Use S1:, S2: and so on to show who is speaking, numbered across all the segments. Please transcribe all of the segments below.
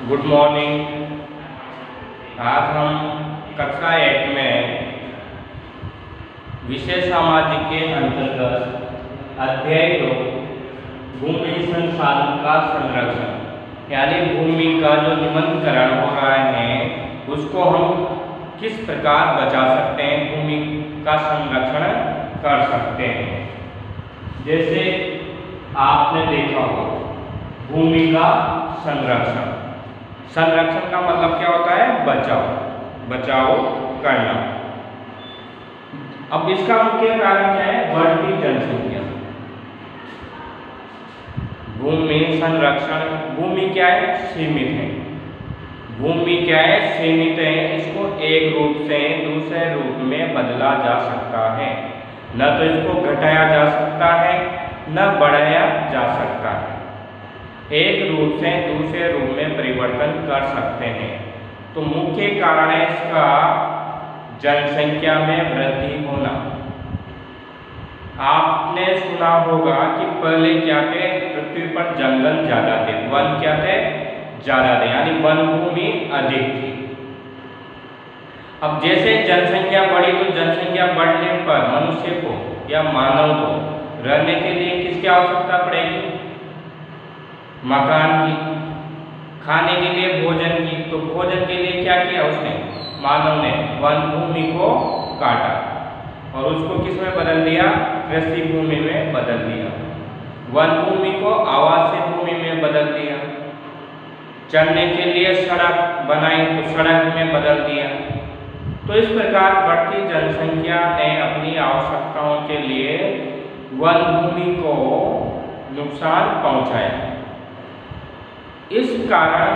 S1: Good morning. आज हम कक्षा 8 में विषय सामाजिक के अंतर्गत अध्याय 2 भूमि संसाधन का संरक्षण यानी भूमि का जो निमंत्रण हो रहा है उसको हम किस प्रकार बचा सकते हैं, भूमि का संरक्षण कर सकते हैं। जैसे आपने देखा हो भूमि का संरक्षण का मतलब क्या होता है? बचाव करना। अब इसका मुख्य कारण क्या है? बढ़ती जनसंख्या। भूमि संरक्षण, भूमि क्या है? सीमित है। भूमि क्या है? सीमित है। इसको एक रूप से दूसरे रूप में बदला जा सकता है। न तो इसको घटाया जा सकता है न बढ़ाया जा सकता है। एक रूप से दूसरे रूप में परिवर्तन कर सकते हैं। तो मुख्य कारण है इसका जनसंख्या में वृद्धि होना। आपने सुना होगा कि पहले क्या थे? पृथ्वी पर जंगल ज्यादा थे, वन क्या थे? ज्यादा थे, यानी वन भूमि अधिक थी। अब जैसे जनसंख्या बढ़ी तो जनसंख्या बढ़ने पर मनुष्य को या मानव को रहने के लिए किसकी आवश्यकता पड़ेगी? मकान की। खाने के लिए भोजन की। तो भोजन के लिए क्या किया उसने? मानव ने वन भूमि को काटा और उसको किस में बदल दिया? कृषि भूमि में बदल दिया। वन भूमि को आवासीय भूमि में बदल दिया। चलने के लिए सड़क बनाई तो सड़क में बदल दिया। तो इस प्रकार बढ़ती जनसंख्या ने अपनी आवश्यकताओं के लिए वन भूमि को नुकसान पहुंचाया। इस कारण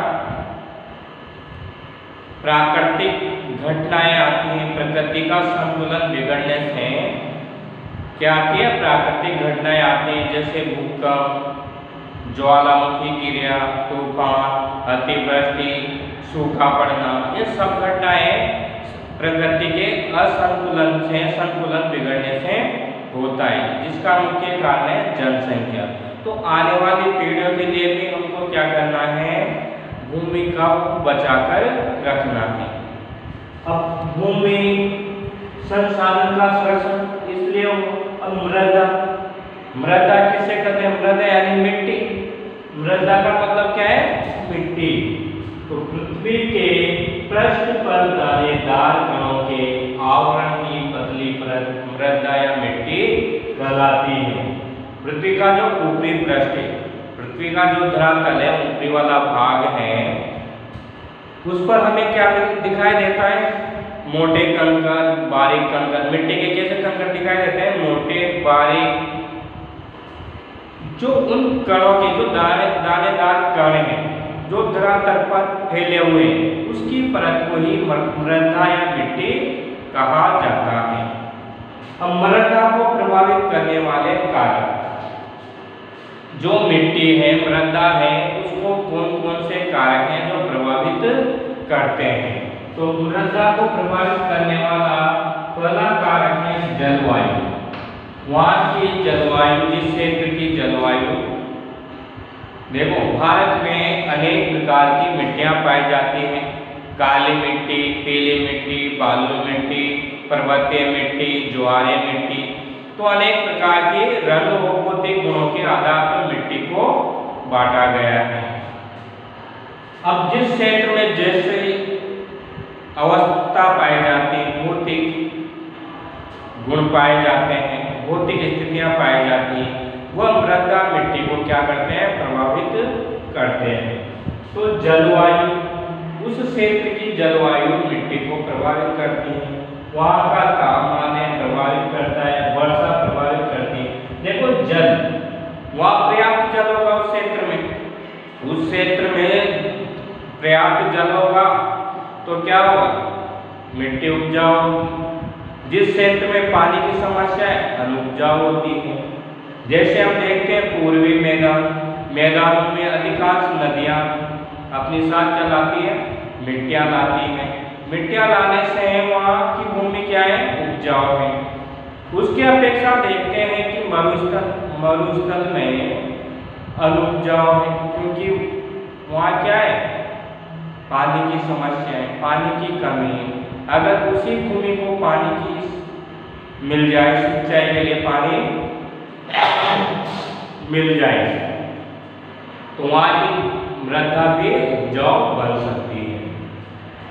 S1: प्राकृतिक घटनाएं आती हैं। प्रकृति का संतुलन बिगड़ने से क्या आती है? प्राकृतिक घटनाएं आती हैं, जैसे भूकंप, ज्वालामुखी गिरा, तूफान, अतिवृष्टि, सूखा पड़ना। ये सब घटनाएं प्रकृति के असंतुलन से, संतुलन बिगड़ने से होता है, जिसका मुख्य कारण है जनसंख्या। तो आने वाली पीढ़ियों के लिए भी हमको क्या करना है? भूमि का बचाकर रखना है। अब भूमि संसाधन का संरक्षण इसलिए अब मृदा किसे कहते हैं? मृदा यानी मिट्टी। मृदा का मतलब क्या है? मिट्टी। तो पृथ्वी के पृष्ठ पर दानेदार कणों के आवरण की पतली परत मृदा या मिट्टी कहलाती है। पृथ्वी का जो ऊपरी पृष्ठ है, पृथ्वी का जो धरातल है, ऊपरी वाला भाग है, उस पर हमें क्या दिखाई देता है? मोटे कंकर, बारीक कंकर। मिट्टी के कैसे कंकर दिखाई देते हैं? मोटे, बारीक। जो उन कणों के जो दानेदार कण हैं, जो धरातल पर फैले हुए हैं, उसकी परत को ही मृदा या मिट्टी कहा जाता है। अब मृदा को प्रभावित करने वाले कारक, जो मिट्टी है, मृदा है, उसको कौन कौन से कारक हैं जो प्रभावित करते हैं? तो मृदा को प्रभावित करने वाला पहला कारक है जलवायु। वहाँ की जलवायु, जिस क्षेत्र की जलवायु, देखो भारत में अनेक प्रकार की मिट्टियाँ पाई जाती हैं। काली मिट्टी, पीली मिट्टी, बालू मिट्टी, पर्वतीय मिट्टी, ज्वारीय मिट्टी। तो अनेक प्रकार के रंग और भौतिक गुणों के आधार पर मिट्टी को बांटा गया है। अब जिस क्षेत्र में जैसे अवस्था पाई जाती है, भौतिक गुण पाए जाते हैं, भौतिक स्थितियां पाई जाती हैं, वह मृदा मिट्टी को क्या करते हैं? प्रभावित करते हैं। तो जलवायु, उस क्षेत्र की जलवायु मिट्टी को प्रभावित करती है। वहाँ का तापमान प्रभावित करता है, वर्षा प्रभावित करती है। देखो जल, वहाँ पर्याप्त जल होगा उस क्षेत्र में, उस क्षेत्र में पर्याप्त जल होगा तो क्या होगा? मिट्टी उपजाऊ होगी। जिस क्षेत्र में पानी की समस्या है, अनुपजाऊ होती है। जैसे हम देखते हैं पूर्वी मैदानों में अधिकांश नदियाँ अपनी साथ चलाती है, मिट्टियाँ लाती हैं। मिट्टियाँ लाने से वहाँ की भूमि क्या है? उपजाऊ है। उसकी अपेक्षा देखते हैं कि मरुस्थल में अनुपजाऊ है, क्योंकि वहाँ क्या है? पानी की समस्याएं, पानी की कमी, अगर उसी भूमि को पानी की मिल जाए, सिंचाई के लिए पानी मिल जाए, तो वहाँ की मृदा भी उपजाऊ बन सकती है।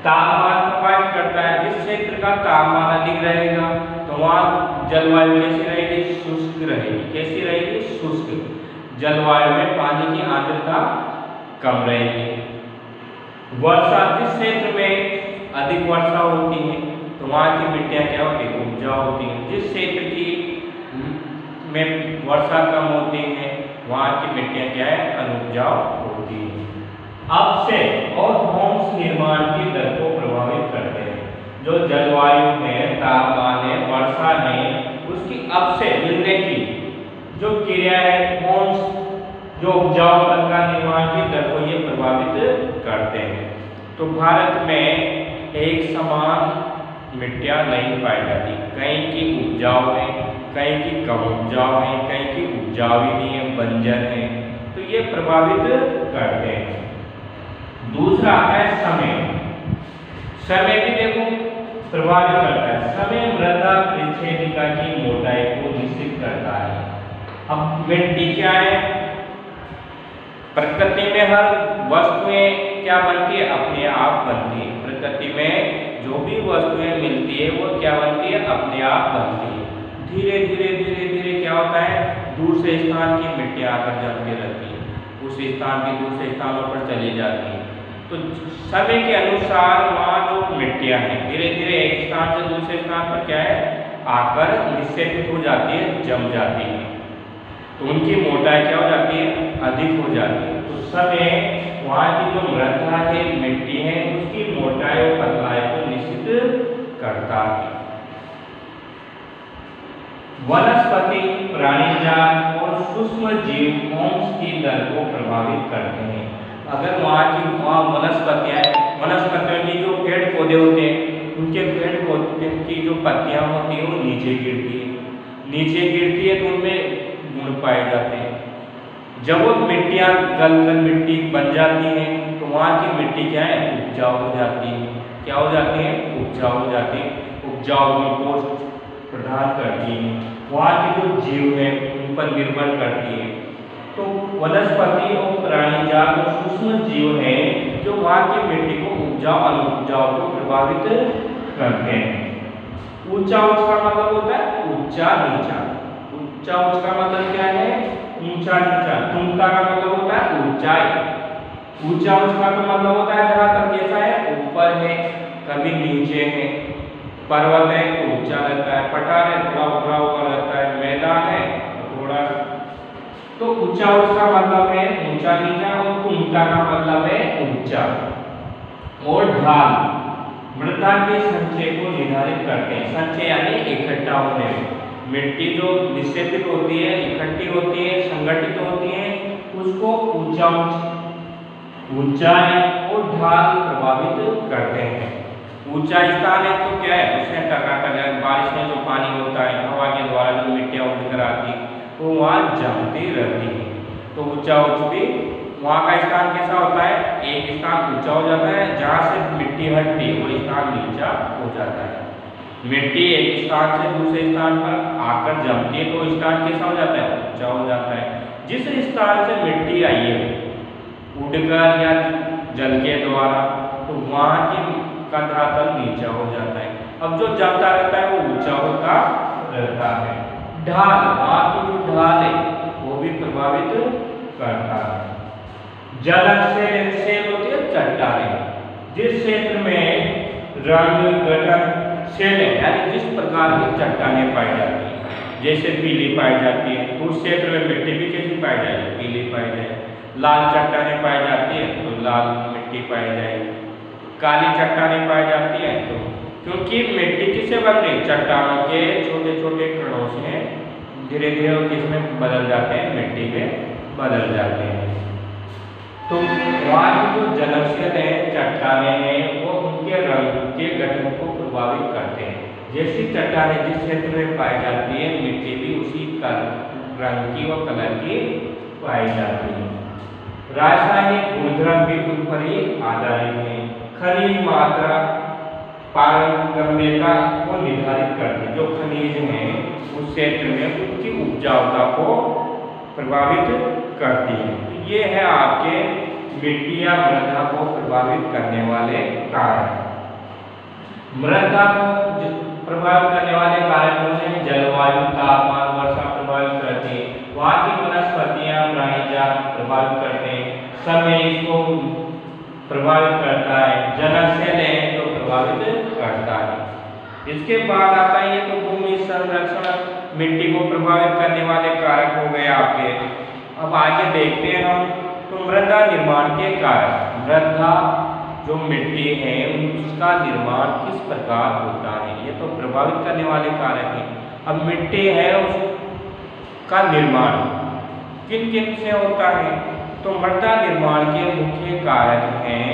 S1: तापमान प्रभावित करता है, जिस क्षेत्र का तापमान अधिक रहेगा तो वहाँ जलवायु कैसी रहेगी, शुष्क रहेगी। कैसी रहेगी, शुष्क। जलवायु में पानी की आर्द्रता कम रहेगी। वर्षा, जिस क्षेत्र में अधिक वर्षा होती है तो वहाँ की मिट्टियाँ क्या होती है, उपजाऊ होती हैं। जिस क्षेत्र की में वर्षा कम होती है वहाँ की मिट्टियाँ क्या है, अनुपजाऊ होती है। अपक्षय और ध्वंस निर्माण की दर को प्रभावित करते हैं। जो जलवायु है, तापमान है, वर्षा है, उसकी अपक्षय मिलने की जो क्रिया है, ध्वंस, जो उपजाऊपन का निर्माण की दर को ये प्रभावित करते हैं। तो भारत में एक समान मिट्टियाँ नहीं पाई जाती, कहीं की उपजाऊ है, कहीं की कम उपजाऊ है, कहीं की उपजाऊ ही नहीं है, बंजर है, तो ये प्रभावित करते हैं। दूसरा है समय। समय भी देखो प्रभावित करता है। समय मृदा परिच्छेदिका की मोटाई को निश्चित करता है। अब मिट्टी क्या है, प्रकृति में हर वस्तुएं क्या बनती है, अपने आप बनती है। प्रकृति में जो भी वस्तुएं मिलती है वो क्या बनती है, अपने आप बनती है। धीरे धीरे क्या होता है, दूसरे स्थान की मिट्टियां आकर जमती रहती है, उस स्थान की दूसरे स्थानों पर चली जाती है। तो समय के अनुसार वहाँ जो मिट्टियां हैं धीरे धीरे एक स्थान से दूसरे स्थान पर क्या है, आकर निक्षेपित हो जाती है, जम जाती है, तो उनकी मोटाई क्या हो जाती है, अधिक हो जाती है। तो समय वहाँ की जो मृदा है, मिट्टी है, उसकी मोटाई और पतलाई को निश्चित करता है। वनस्पति, प्राणीजात और सूक्ष्म जीव ध्वंस की दर को प्रभावित करते हैं। अगर वहाँ वनस्पतियों की जो पेड़ पौधे होते हैं, उनके पेड़ पौधे की जो पत्तियां होती है वो नीचे गिरती है, तो उनमें गुण पाए जाते हैं। जब वो मिट्टियाँ गलकर मिट्टी बन जाती हैं तो वहाँ की मिट्टी क्या है, उपजाऊ हो जाती है। क्या हो जाती है, उपजाऊ हो जाती है, उपजाऊ गुण प्रदान करती है, वहाँ के जो जीव है उन पर निर्भर करती है। तो वनस्पति और प्राणीजात और सूक्ष्म जीव है जो वहाँ की मिट्टी को उपजाऊ अनुपजाऊ को प्रभावित करते हैं। ऊंचा उच्च का मतलब होता है ऊंचा नीचा। ऊंचा उच्च का मतलब क्या है, ऊंचा नीचा। तुमका का मतलब होता है ऊंचाई। ऊंचा उच्च का मतलब होता है धरातल कैसा है, ऊपर है, कभी नीचे है। पर्वत है तो ऊंचा रहता है, पठार है थोड़ा ऊपरा ऊपर रहता है, मैदान है थोड़ा। तो ऊंचा उच्च का मतलब है ऊंचा नीचा और तुमका का मतलब है ऊंचा। और ढाल मृदा के संचय को निर्धारित करते हैं। संचय यानी इकट्ठा होने, मिट्टी जो निक्षेपित होती है, इकट्ठी होती है, संगठित होती है, उसको ऊंचाई और ढाल प्रभावित करते हैं। ऊंचा स्थान है तो क्या है, उसमें टकराकर बारिश में जो पानी होता है, हवा के द्वारा जो मिट्टियाँ उड़कर आती वो वहाँ जमती रहती है। तो ऊंचा उच्च भी वहाँ का स्थान कैसा होता है, एक स्थान ऊंचा हो जाता है, जहाँ से मिट्टी हटती है वो स्थान नीचा हो जाता है। मिट्टी एक स्थान से दूसरे स्थान पर आकर जमती है तो स्थान कैसा हो जाता है, ऊंचा हो जाता है। जिस स्थान से मिट्टी आई है उड़कर या जल के द्वारा, तो वहाँ की का धरातल नीचा हो जाता है। अब जो जमता रहता है वो ऊंचा होता रहता है। ढाल, वहाँ की जो ढाल है वो भी प्रभावित करता है। जलक से होती है चट्टानें। जिस क्षेत्र में रंग गठन शैल यानी जिस प्रकार की चट्टानें पाई जाती है, जैसे पीली पाई जाती है, तो उस क्षेत्र में मिट्टी भी कैसी पाई जाएगी, पीली पाई जाएगी। लाल चट्टानें पाई जाती है तो लाल मिट्टी पाई जाएगी। काली चट्टानें पाई जाती है तो क्योंकि मिट्टी किससे बन रही, चट्टानों के छोटे छोटे कणों से धीरे धीरे वो किसमें बदल जाते हैं, मिट्टी में बदल जाते हैं। तो वहाँ की जो जलक्षय है, चट्टानें हैं, वो उनके रंग के गठन को प्रभावित करते हैं। जैसी चट्टानें जिस क्षेत्र में पाई जाती है, मिट्टी भी उसी रंग की और कलर की पाई जाती है। रासायनिक गुणधर्म भी उन पर ही आधारित है। खनिज मात्रा पारगम्यता को निर्धारित करते हैं। जो खनिज हैं उस क्षेत्र में उनकी उपजाऊता को प्रभावित करती है। तो ये है आपके मिट्टी या मृदा को प्रभावित करने वाले कारक। मृदा को प्रभावित करने वाले कारक कौन से? जलवायु, तापमान, वर्षा प्रभावित करते हैं। वहाँ की वनस्पतियां, प्राणी जात प्रभावित करते हैं। समय इसको प्रभावित करता है। जननशील है जो प्रभावित करता है। इसके बाद आता है ये तो भूमि संरक्षण, मिट्टी को प्रभावित करने वाले कारक हो गए आपके। अब आगे देखते हैं हम तो मृदा निर्माण के कारक। मृदा जो मिट्टी है उसका निर्माण किस प्रकार होता है, ये तो प्रभावित करने वाले कारक हैं। अब मिट्टी है उसका निर्माण किन किन से होता है? तो मृदा निर्माण के मुख्य कारक हैं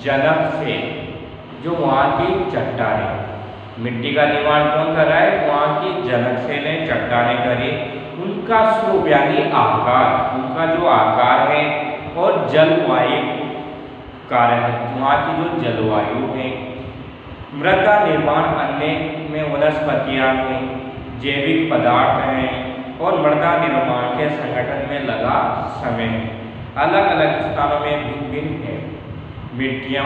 S1: जनक से, जो वहाँ की चट्टानें। मिट्टी का निर्माण कौन कर रहा है? वहाँ की जनक से ने चट्टानें करी। उनका स्वरूप यानी आकार, उनका जो आकार है, और जलवायु कारक है, वहाँ की जो जलवायु है। मृदा निर्माण अन्य में वनस्पतियाँ हैं, जैविक पदार्थ हैं, और मृदा निर्माण के संगठन में लगा समय है। अलग अलग स्थानों में भिन्न भिन्न है। मिट्टियाँ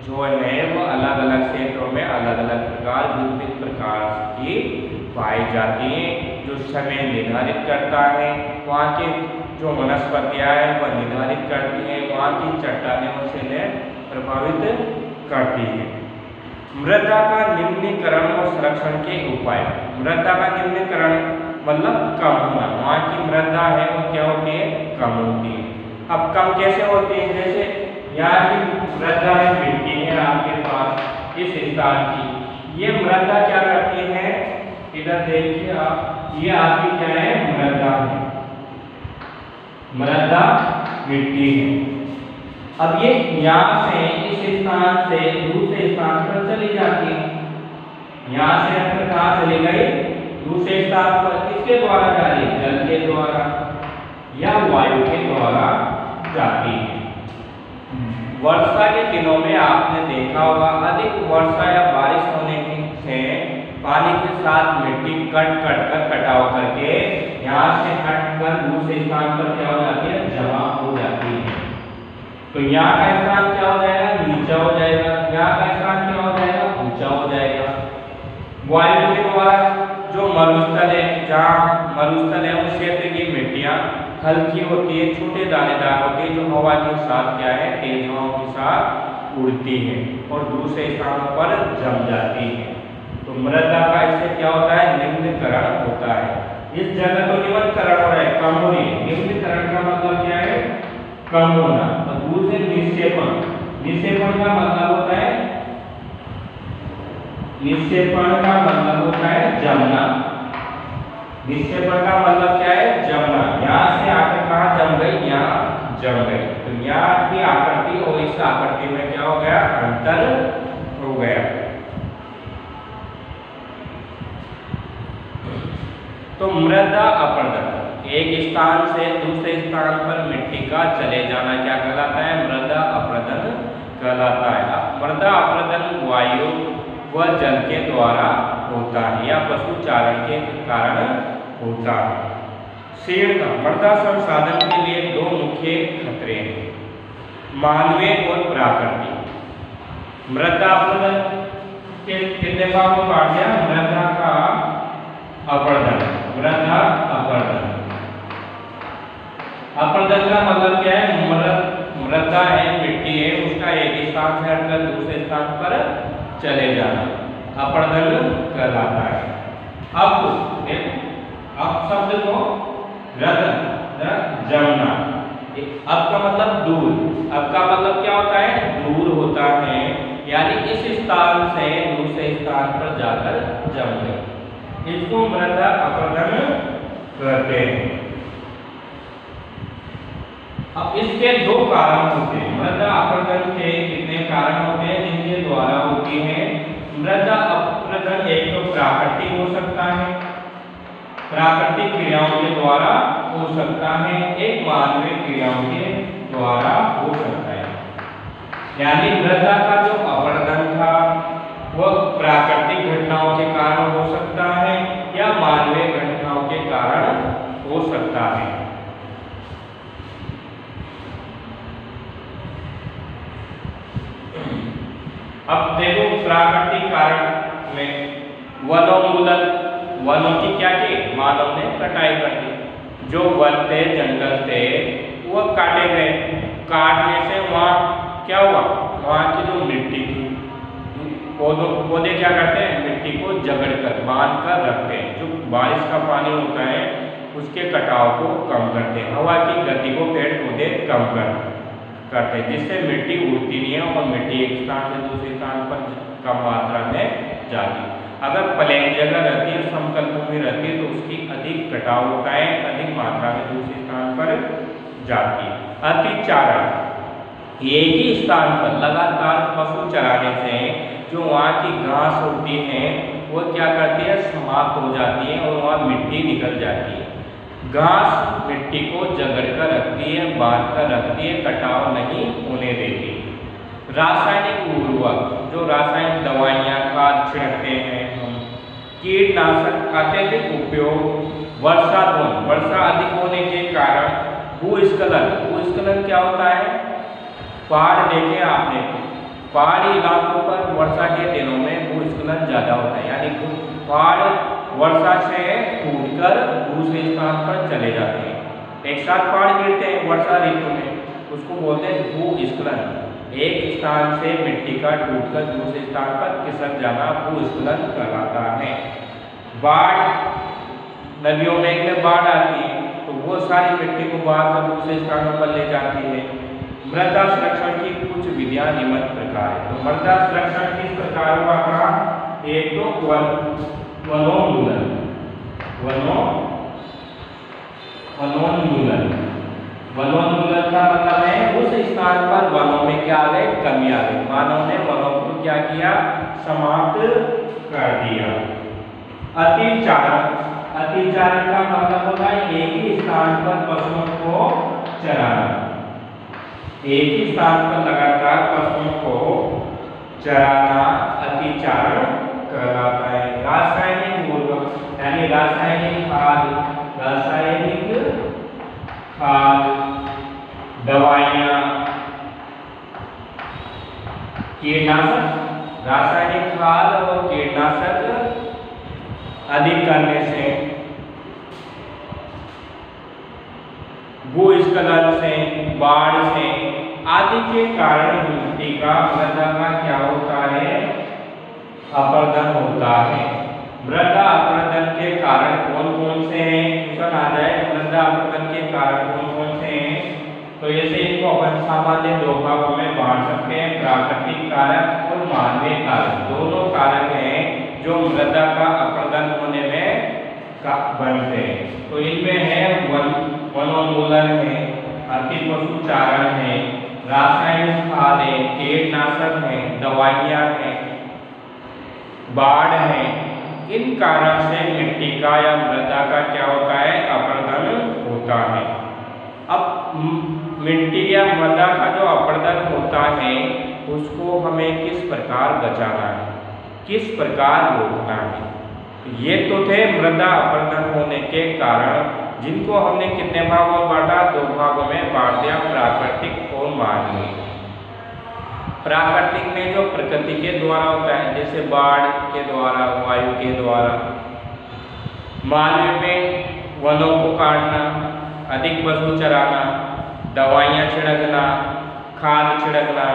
S1: जो है वो अलग अलग क्षेत्रों में अलग अलग प्रकार भिन्न भिन्न प्रकार की पाई जाती हैं, जो समय निर्धारित करता है। वहाँ के जो वनस्पतियाँ हैं वह निर्धारित करती हैं, वहाँ की चट्टानें से प्रभावित करती है। मृदा का निम्नीकरण और संरक्षण के उपाय। मृदा का निम्नीकरण मतलब कम होना। वहाँ की मृदा है वो क्या होती है? कम होती है। अब कम कैसे होती है? जैसे यहाँ की मृदा है, मिट्टी है आपके पास इस स्थान की, ये मृदा क्या करती है? इधर देखिए आप, ये आपकी क्या है? मृदा है, मृदा मिट्टी है। अब ये यहाँ से इस स्थान से दूसरे स्थान पर चली जाती है। यहाँ से अंदर कहाँ चली गई? दूसरे स्थान पर। किसके द्वारा जा रही है? जल के द्वारा या वायु के द्वारा जाती है। वर्षा के दिनों में आपने देखा होगा अधिक वर्षा या बारिश होने से पानी के साथ मिट्टी कट कर कटाव करके यहाँ से हटकर दूसरे स्थान पर क्या हो जाती है? जमा हो जाती है। तो यहाँ का स्थान क्या हो जाएगा? नीचा हो जाएगा। यहाँ का स्थान क्या हो जाएगा? ऊंचा हो जाएगा। वायु के द्वारा जो मरुस्थल है, जहाँ मरुस्थल है उस क्षेत्र की मिट्टियाँ हल्की होती है, छोटे दानेदार होती है, जो हवा के साथ क्या है? तेज हवाओं के साथ उड़ती है और दूसरे स्थानों पर जम जाती है। तो मृदा का इससे क्या होता है? निम्नीकरण होता है। इस जगह तो निम्नीकरण हो रहा है, कम हो रही है। निम्नीकरण का मतलब क्या है? कम होना। और दूसरे निक्षेपण, निक्षेपण का मतलब होता है, निक्षेपण का मतलब होता है जमना। निक्षेपण का मतलब क्या है? जमना। यहाँ से आकर कहाँ जम गई? यहाँ जम गई। तो यहाँ की आकृति और इस आकृति में क्या हो गया? अंतर हो गया। तो मृदा अपरदन, एक स्थान से दूसरे स्थान पर मिट्टी का चले जाना क्या कहलाता है? मृदा अपरदन कहलाता है। मृदा अपरदन वायु व जल के द्वारा होता है या पशु चारण के कारण होता है। शीर्ण मृदा संसाधन के लिए दो मुख्य खतरे हैं, मानवीय और प्राकृतिक। मृदा अपरदन के कितने भाग में बांट दिया? मृदा का अपरदन, मृदा अपरदन। अपरदन का मतलब क्या है? मृदा है, मिट्टी है, उसका एक स्थान से हटकर दूसरे स्थान पर चले जाना अपरदन कहलाता है। अब शब्द को जमना। अब का मतलब दूर। अब का मतलब क्या होता है? दूर होता है, यानी इस स्थान से दूसरे स्थान पर जाकर जमना, इसको मृदा अपरदन कहते हैं। अब इसके दो कारण होते हैं। मृदा अपरदन के कितने कारण होते हैं जिनके द्वारा होती है मृदा अपरदन? एक तो प्राकृतिक हो सकता है, प्राकृतिक क्रियाओं के द्वारा हो सकता है, एक मानवीय क्रियाओं के द्वारा हो सकता है। यानी मृदा का जो अपरदन था वह प्राकृतिक घटनाओं के कारण हो सकता है या मानवीय घटनाओं के कारण हो सकता है। अब देखो प्राकृतिक कारण में वनोन्मूलन, वनों की क्या की, मानव ने कटाई कर दी। जो वन थे, जंगल थे, वह काटे गए। काटने से वहाँ क्या हुआ, वहाँ की जो मिट्टी थी, पौधे क्या करते हैं, मिट्टी को जकड़ कर बांध कर रखते हैं। जो बारिश का पानी होता है उसके कटाव को कम करते हैं, हवा की गति को पेड़ पौधे कम करते हैं, जिससे मिट्टी उड़ती नहीं है और मिट्टी एक स्थान से दूसरे स्थान पर कम मात्रा में जाती है। अगर प्लेन जगह रहती है, समतल भूमि रहती है, तो उसकी अधिक कटाव होता है, अधिक मात्रा में दूसरे स्थान पर जाती है। अतिचारण, एक ही स्थान पर लगातार पशु चराने से जो वहाँ की घास होती है वो क्या करती है, समाप्त हो जाती है और वहाँ मिट्टी निकल जाती है। घास मिट्टी को जकड़ कर रखती है, बांध कर रखती है, कटाव नहीं होने देती। रासायनिक उर्वरक, जो रासायनिक दवाइयाँ खाद छिड़कते हैं हम, कीटनाशक अत्यधिक उपयोग, वर्षा अधिक होने के कारण भूस्खलन क्या होता है, पहाड़ देखे आपने, पहाड़ी इलाकों पर वर्षा के दिनों में भूस्खलन ज्यादा होता है, यानी पहाड़ वर्षा से टूटकर दूसरे स्थान पर चले जाते हैं। एक साथ पहाड़ गिरते हैं वर्षा ऋतु में, उसको बोलते हैं भूस्खलन। एक स्थान से मिट्टी का टूटकर दूसरे स्थान पर खिसक जाना भूस्खलन कहलाता है। बाढ़, नदियों में बाढ़ आती है तो वो सारी मिट्टी को बाहर कर दूसरे स्थानों पर ले जाती है। मृदा संरक्षण की कुछ विधियां निम्न प्रकार है। तो मृदा संरक्षण किस प्रकार हुआ था, एक तो वनोन्मूलन, वनोन्मूलन का मतलब है उस स्थान पर वनों में क्या आ गए, कमी आ गई, मानव ने वनों को क्या किया, समाप्त कर दिया। अतिचारण का मतलब होता है एक ही स्थान पर पशुओं को चराना, एक ही स्थान पर लगातार पशुओं को चराना अतिचारण कहलाता है। रासायनिक उर्वरक यानी रासायनिक खाद, दवाइयाँ, कीटनाशक, रासायनिक खाद और कीटनाशक अधिक करने से, भूस्खलन से, बाढ़ से आदि के कारण मिट्टी का, मृदा का क्या होता है, अपरदन होता है। मृदा अपरदन के कारण कौन कौन से हैं, क्वेश्चन आ जाए, मृदा अपरदन के कारण कौन कौन से हैं, तो जैसे इनको अपन सामान्य दो भागों में बांट सकते हैं, प्राकृतिक कारक और मानवीय कारक। दोनों कारक हैं जो मृदा का अपरदन होने में बनते हैं। तो इनमें है वनोन्मूलन है, अति पशुचारण है, रासायनिक खाद है, कीटनाशक है, दवाइयाँ हैं, बाढ़ है। इन कारण से मिट्टी का या मृदा का क्या होता है, अपरदन होता है। अब मिट्टी या मृदा का जो अपरदन होता है उसको हमें किस प्रकार बचाना है, किस प्रकार रोकना है। ये तो थे मृदा अपरदन होने के कारण, जिनको हमने कितने भागों में बांटा, दो भागों में बांट दिया, प्राकृतिक और मानवीय। प्राकृतिक में जो प्रकृति के द्वारा होता है, जैसे बाढ़ के द्वारा, वायु के द्वारा। मानवीय में वनों को काटना, अधिक पशु चराना, दवाइयाँ छिड़कना, खाद छिड़कना,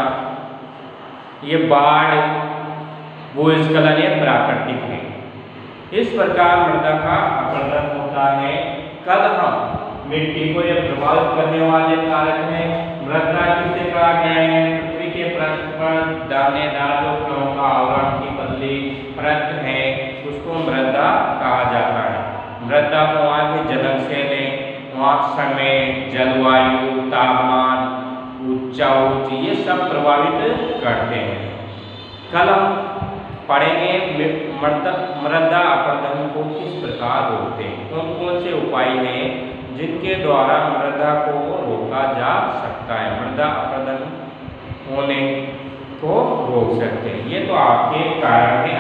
S1: ये बाढ़, भूस्खलन ये प्राकृतिक है। इस प्रकार मृदा का अपरदन होता है। कल हम मिट्टी को यह प्रभावित करने वाले कारक हैं। मृदा किसे कहा गया है, पृथ्वी के पृष्ठ पर दानेदार जो कणों का आवरण की पतली परत है उसको मृदा कहा जाता है। मृदा को वहाँ के जलनशैली, वहाँ समय, जलवायु, तापमान, उच्च ये सब प्रभावित करते हैं। कल हम पढ़ेंगे मृदा अपरदन को किस प्रकार रोकते हैं, कौन कौन से उपाय हैं जिनके द्वारा मृदा को रोका जा सकता है, मृदा अपरदन होने को रोक सकते हैं। ये तो आपके कारण है